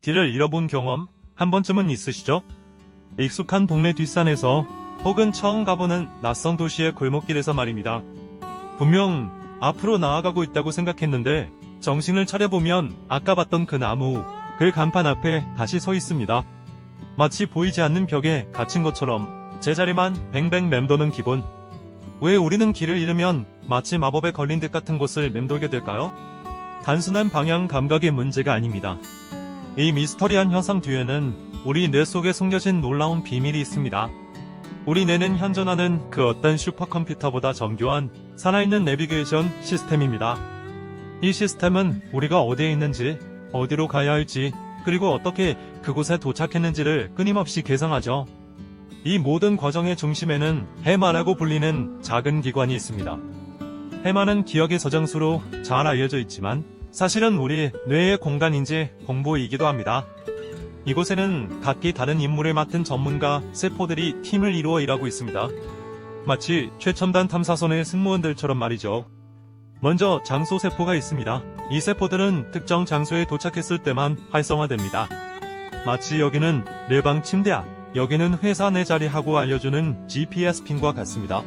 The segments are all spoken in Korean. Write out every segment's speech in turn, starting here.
길을 잃어본 경험 한 번쯤은 있으시죠? 익숙한 동네 뒷산에서 혹은 처음 가보는 낯선 도시의 골목길에서 말입니다. 분명 앞으로 나아가고 있다고 생각했는데 정신을 차려보면 아까 봤던 그 나무, 그 간판 앞에 다시 서 있습니다. 마치 보이지 않는 벽에 갇힌 것처럼 제자리만 뱅뱅 맴도는 기분. 왜 우리는 길을 잃으면 마치 마법에 걸린 듯 같은 곳을 맴돌게 될까요? 단순한 방향 감각의 문제가 아닙니다. 이 미스터리한 현상 뒤에는 우리 뇌 속에 숨겨진 놀라운 비밀이 있습니다. 우리 뇌는 현존하는 그 어떤 슈퍼컴퓨터보다 정교한 살아있는 내비게이션 시스템입니다. 이 시스템은 우리가 어디에 있는지, 어디로 가야 할지, 그리고 어떻게 그곳에 도착했는지를 끊임없이 계상하죠. 이 모든 과정의 중심에는 해마라고 불리는 작은 기관이 있습니다. 해마는 기억의 저장소로 잘 알려져 있지만 사실은 우리 뇌의 공간인지 공부이기도 합니다. 이곳에는 각기 다른 임무를 맡은 전문가 세포들이 팀을 이루어 일하고 있습니다. 마치 최첨단 탐사선의 승무원들처럼 말이죠. 먼저 장소 세포가 있습니다. 이 세포들은 특정 장소에 도착했을 때만 활성화됩니다. 마치 여기는 내 방 침대 앞, 여기는 회사 내 자리하고 알려주는 GPS 핀과 같습니다.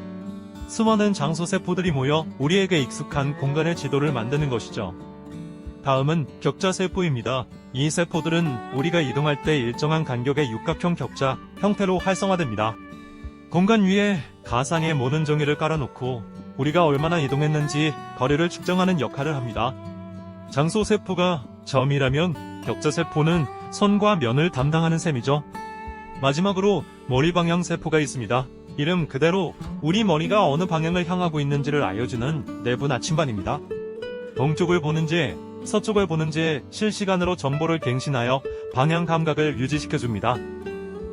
수많은 장소 세포들이 모여 우리에게 익숙한 공간의 지도를 만드는 것이죠. 다음은 격자 세포입니다. 이 세포들은 우리가 이동할 때 일정한 간격의 육각형 격자 형태로 활성화됩니다. 공간 위에 가상의 모는 종이를 깔아놓고 우리가 얼마나 이동했는지 거리를 측정하는 역할을 합니다. 장소 세포가 점이라면 격자 세포는 선과 면을 담당하는 셈이죠. 마지막으로 머리 방향 세포가 있습니다. 이름 그대로 우리 머리가 어느 방향을 향하고 있는지를 알려주는 내부 나침반입니다. 동쪽을 보는지 서쪽을 보는지 실시간으로 정보를 갱신하여 방향 감각을 유지시켜줍니다.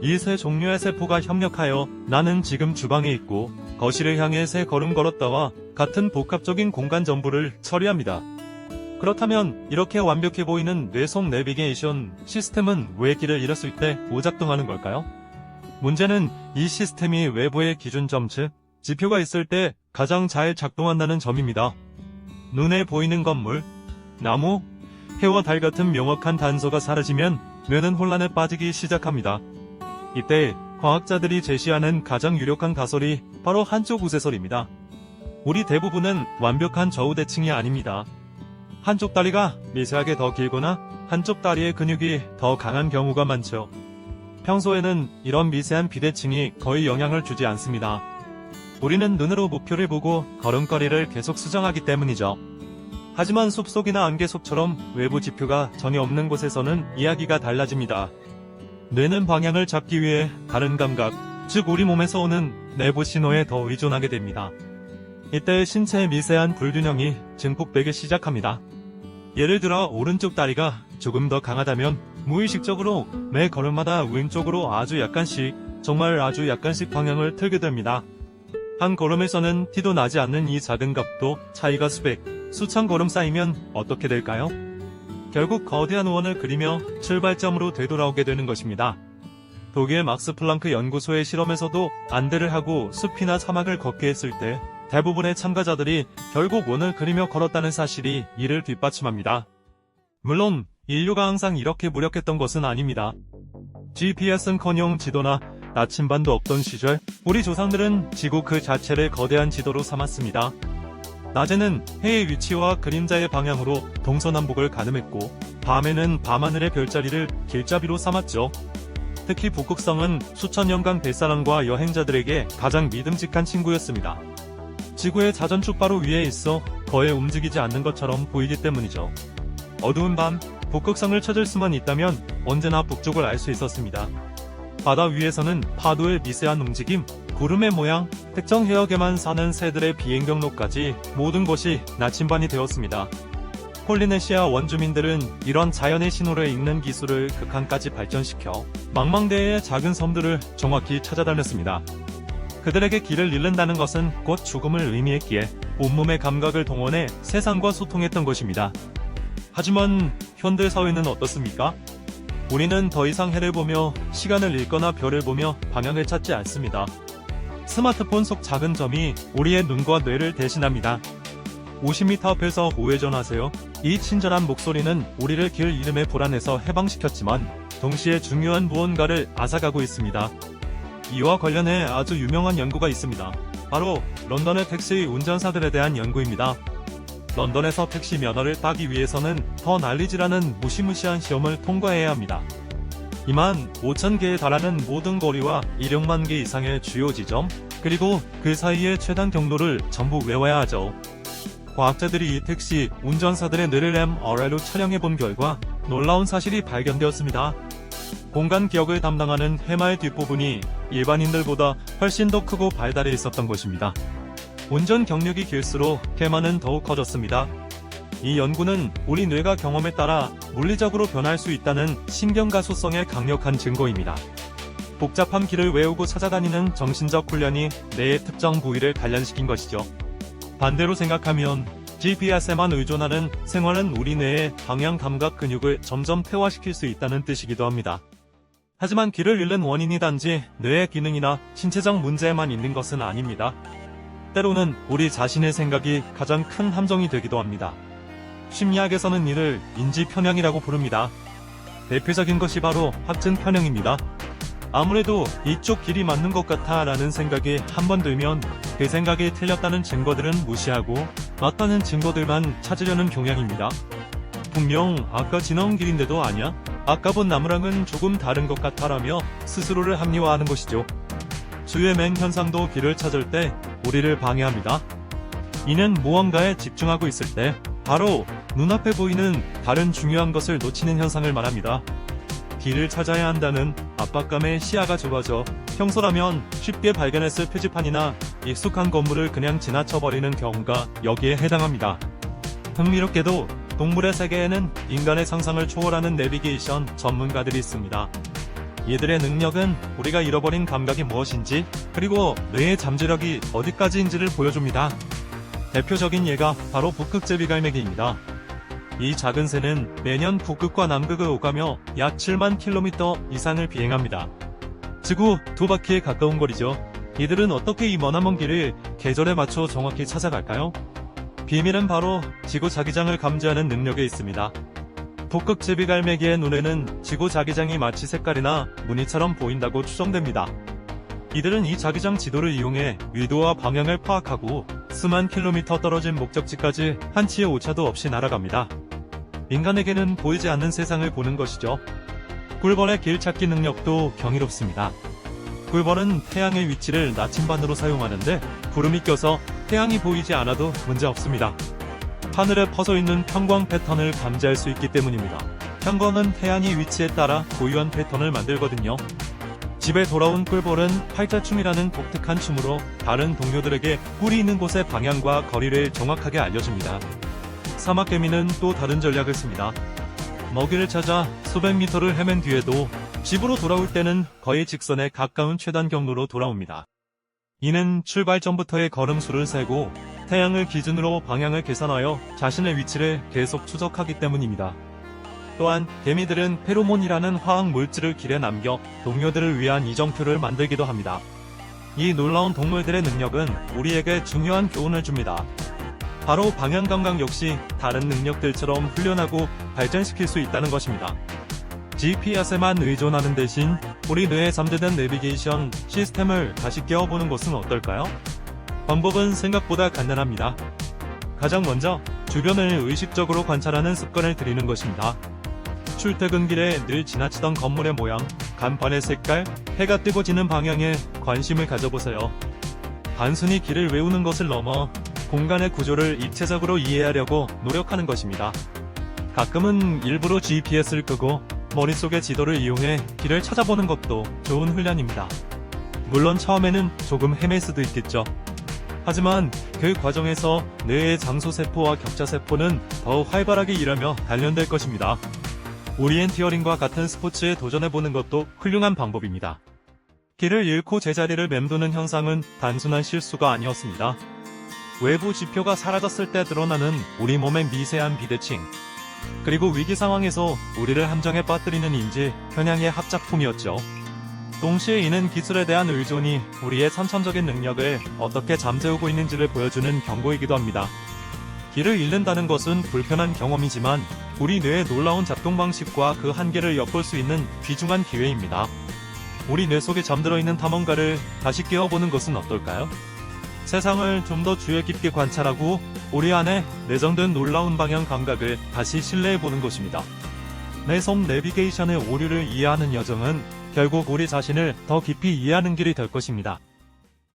이 세 종류의 세포가 협력하여 나는 지금 주방에 있고 거실을 향해 세 걸음 걸었다와 같은 복합적인 공간 정보를 처리합니다. 그렇다면 이렇게 완벽해 보이는 뇌 속 내비게이션 시스템은 왜 길을 잃었을 때 오작동하는 걸까요? 문제는 이 시스템이 외부의 기준점 즉 지표가 있을 때 가장 잘 작동한다는 점입니다. 눈에 보이는 건물, 나무, 해와 달 같은 명확한 단서가 사라지면 뇌는 혼란에 빠지기 시작합니다. 이때 과학자들이 제시하는 가장 유력한 가설이 바로 한쪽 우세설입니다. 우리 대부분은 완벽한 좌우대칭이 아닙니다. 한쪽 다리가 미세하게 더 길거나 한쪽 다리의 근육이 더 강한 경우가 많죠. 평소에는 이런 미세한 비대칭이 거의 영향을 주지 않습니다. 우리는 눈으로 목표를 보고 걸음걸이를 계속 수정하기 때문이죠. 하지만 숲속이나 안개 속처럼 외부 지표가 전혀 없는 곳에서는 이야기가 달라집니다. 뇌는 방향을 잡기 위해 다른 감각, 즉 우리 몸에서 오는 내부 신호에 더 의존하게 됩니다. 이때 신체의 미세한 불균형이 증폭되기 시작합니다. 예를 들어 오른쪽 다리가 조금 더 강하다면 무의식적으로 매 걸음마다 왼쪽으로 아주 약간씩, 정말 아주 약간씩 방향을 틀게 됩니다. 한 걸음에서는 티도 나지 않는 이 작은 값도 차이가 수백, 수천 걸음 쌓이면 어떻게 될까요? 결국 거대한 원을 그리며 출발점으로 되돌아오게 되는 것입니다. 독일 막스 플랑크 연구소의 실험에서도 안대를 하고 숲이나 사막을 걷게 했을 때 대부분의 참가자들이 결국 원을 그리며 걸었다는 사실이 이를 뒷받침합니다. 물론 인류가 항상 이렇게 무력했던 것은 아닙니다. GPS는커녕 지도나 나침반도 없던 시절 우리 조상들은 지구 그 자체를 거대한 지도로 삼았습니다. 낮에는 해의 위치와 그림자의 방향으로 동서남북을 가늠했고 밤에는 밤하늘의 별자리를 길잡이로 삼았죠. 특히 북극성은 수천 년간 뱃사람과 여행자들에게 가장 믿음직한 친구였습니다. 지구의 자전축 바로 위에 있어 거의 움직이지 않는 것처럼 보이기 때문이죠. 어두운 밤 북극성을 찾을 수만 있다면 언제나 북쪽을 알 수 있었습니다. 바다 위에서는 파도의 미세한 움직임, 구름의 모양, 특정 해역에만 사는 새들의 비행 경로까지 모든 것이 나침반이 되었습니다. 폴리네시아 원주민들은 이런 자연의 신호를 읽는 기술을 극한까지 발전시켜 망망대해의 작은 섬들을 정확히 찾아다녔습니다. 그들에게 길을 잃는다는 것은 곧 죽음을 의미했기에 온몸의 감각을 동원해 세상과 소통했던 것입니다. 하지만 현대 사회는 어떻습니까? 우리는 더 이상 해를 보며 시간을 읽거나 별을 보며 방향을 찾지 않습니다. 스마트폰 속 작은 점이 우리의 눈과 뇌를 대신합니다. 50m 앞에서 우회전하세요. 이 친절한 목소리는 우리를 길 잃음의 불안에서 해방시켰지만 동시에 중요한 무언가를 앗아가고 있습니다. 이와 관련해 아주 유명한 연구가 있습니다. 바로 런던의 택시 운전사들에 대한 연구입니다. 런던에서 택시 면허를 따기 위해서는 더 난리지라는 무시무시한 시험을 통과해야 합니다. 25,000개에 달하는 모든 거리와 1억만 개 이상의 주요 지점, 그리고 그 사이의 최단 경로를 전부 외워야 하죠. 과학자들이 이 택시 운전사들의 뇌를 MRI로 촬영해본 결과 놀라운 사실이 발견되었습니다. 공간 기억을 담당하는 해마의 뒷부분이 일반인들보다 훨씬 더 크고 발달해 있었던 것입니다. 운전 경력이 길수록 해마는 더욱 커졌습니다. 이 연구는 우리 뇌가 경험에 따라 물리적으로 변할 수 있다는 신경가소성의 강력한 증거입니다. 복잡한 길을 외우고 찾아다니는 정신적 훈련이 뇌의 특정 부위를 단련시킨 것이죠. 반대로 생각하면 GPS에만 의존하는 생활은 우리 뇌의 방향 감각 근육을 점점 퇴화시킬 수 있다는 뜻이기도 합니다. 하지만 길을 잃는 원인이 단지 뇌의 기능이나 신체적 문제에만 있는 것은 아닙니다. 때로는 우리 자신의 생각이 가장 큰 함정이 되기도 합니다. 심리학에서는 이를 인지 편향이라고 부릅니다. 대표적인 것이 바로 확증 편향입니다. 아무래도 이쪽 길이 맞는 것 같아 라는 생각이 한 번 들면 그 생각이 틀렸다는 증거들은 무시하고 맞다는 증거들만 찾으려는 경향입니다. 분명 아까 지나온 길인데도 아니야? 아까 본 나무랑은 조금 다른 것 같아 라며 스스로를 합리화하는 것이죠. 주의 맹 현상도 길을 찾을 때 우리를 방해합니다. 이는 무언가에 집중하고 있을 때 바로 눈앞에 보이는 다른 중요한 것을 놓치는 현상을 말합니다. 길을 찾아야 한다는 압박감에 시야가 좁아져 평소라면 쉽게 발견했을 표지판이나 익숙한 건물을 그냥 지나쳐버리는 경우가 여기에 해당합니다. 흥미롭게도 동물의 세계에는 인간의 상상을 초월하는 내비게이션 전문가들이 있습니다. 이들의 능력은 우리가 잃어버린 감각이 무엇인지 그리고 뇌의 잠재력이 어디까지인지를 보여줍니다. 대표적인 예가 바로 북극제비갈매기입니다. 이 작은 새는 매년 북극과 남극을 오가며 약 7만 킬로미터 이상을 비행합니다. 지구 2바퀴에 가까운 거리죠. 이들은 어떻게 이 머나먼 길을 계절에 맞춰 정확히 찾아갈까요? 비밀은 바로 지구 자기장을 감지하는 능력에 있습니다. 북극제비갈매기의 눈에는 지구 자기장이 마치 색깔이나 무늬처럼 보인다고 추정됩니다. 이들은 이 자기장 지도를 이용해 위도와 방향을 파악하고 수만 킬로미터 떨어진 목적지까지 한치의 오차도 없이 날아갑니다. 인간에게는 보이지 않는 세상을 보는 것이죠. 꿀벌의 길찾기 능력도 경이롭습니다. 꿀벌은 태양의 위치를 나침반으로 사용하는데 구름이 껴서 태양이 보이지 않아도 문제없습니다. 하늘에 퍼져있는 편광 패턴을 감지할 수 있기 때문입니다. 편광은 태양의 위치에 따라 고유한 패턴을 만들거든요. 집에 돌아온 꿀벌은 팔자춤이라는 독특한 춤으로 다른 동료들에게 꿀이 있는 곳의 방향과 거리를 정확하게 알려줍니다. 사막개미는 또 다른 전략을 씁니다. 먹이를 찾아 수백 미터를 헤맨 뒤에도 집으로 돌아올 때는 거의 직선에 가까운 최단 경로로 돌아옵니다. 이는 출발 전부터의 걸음수를 세고 태양을 기준으로 방향을 계산하여 자신의 위치를 계속 추적하기 때문입니다. 또한 개미들은 페로몬이라는 화학 물질을 길에 남겨 동료들을 위한 이정표를 만들기도 합니다. 이 놀라운 동물들의 능력은 우리에게 중요한 교훈을 줍니다. 바로 방향 감각 역시 다른 능력들처럼 훈련하고 발전시킬 수 있다는 것입니다. GPS에만 의존하는 대신 우리 뇌에 잠재된 내비게이션 시스템을 다시 깨워보는 것은 어떨까요? 방법은 생각보다 간단합니다. 가장 먼저 주변을 의식적으로 관찰하는 습관을 들이는 것입니다. 출퇴근길에 늘 지나치던 건물의 모양, 간판의 색깔, 해가 뜨고 지는 방향에 관심을 가져보세요. 단순히 길을 외우는 것을 넘어 공간의 구조를 입체적으로 이해하려고 노력하는 것입니다. 가끔은 일부러 GPS를 끄고 머릿속의 지도를 이용해 길을 찾아보는 것도 좋은 훈련입니다. 물론 처음에는 조금 헤맬 수도 있겠죠. 하지만 그 과정에서 뇌의 장소세포와 격자세포는 더 활발하게 일하며 단련될 것입니다. 오리엔티어링과 같은 스포츠에 도전해보는 것도 훌륭한 방법입니다. 길을 잃고 제자리를 맴도는 현상은 단순한 실수가 아니었습니다. 외부 지표가 사라졌을 때 드러나는 우리 몸의 미세한 비대칭, 그리고 위기 상황에서 우리를 함정에 빠뜨리는 인지 편향의 합작품이었죠. 동시에 이는 기술에 대한 의존이 우리의 선천적인 능력을 어떻게 잠재우고 있는지를 보여주는 경고이기도 합니다. 길을 잃는다는 것은 불편한 경험이지만 우리 뇌의 놀라운 작동 방식과 그 한계를 엿볼 수 있는 귀중한 기회입니다. 우리 뇌 속에 잠들어 있는 탐험가를 다시 깨워보는 것은 어떨까요? 세상을 좀 더 주의 깊게 관찰하고 우리 안에 내정된 놀라운 방향 감각을 다시 신뢰해보는 것입니다. 내 섬 내비게이션의 오류를 이해하는 여정은 결국 우리 자신을 더 깊이 이해하는 길이 될 것입니다.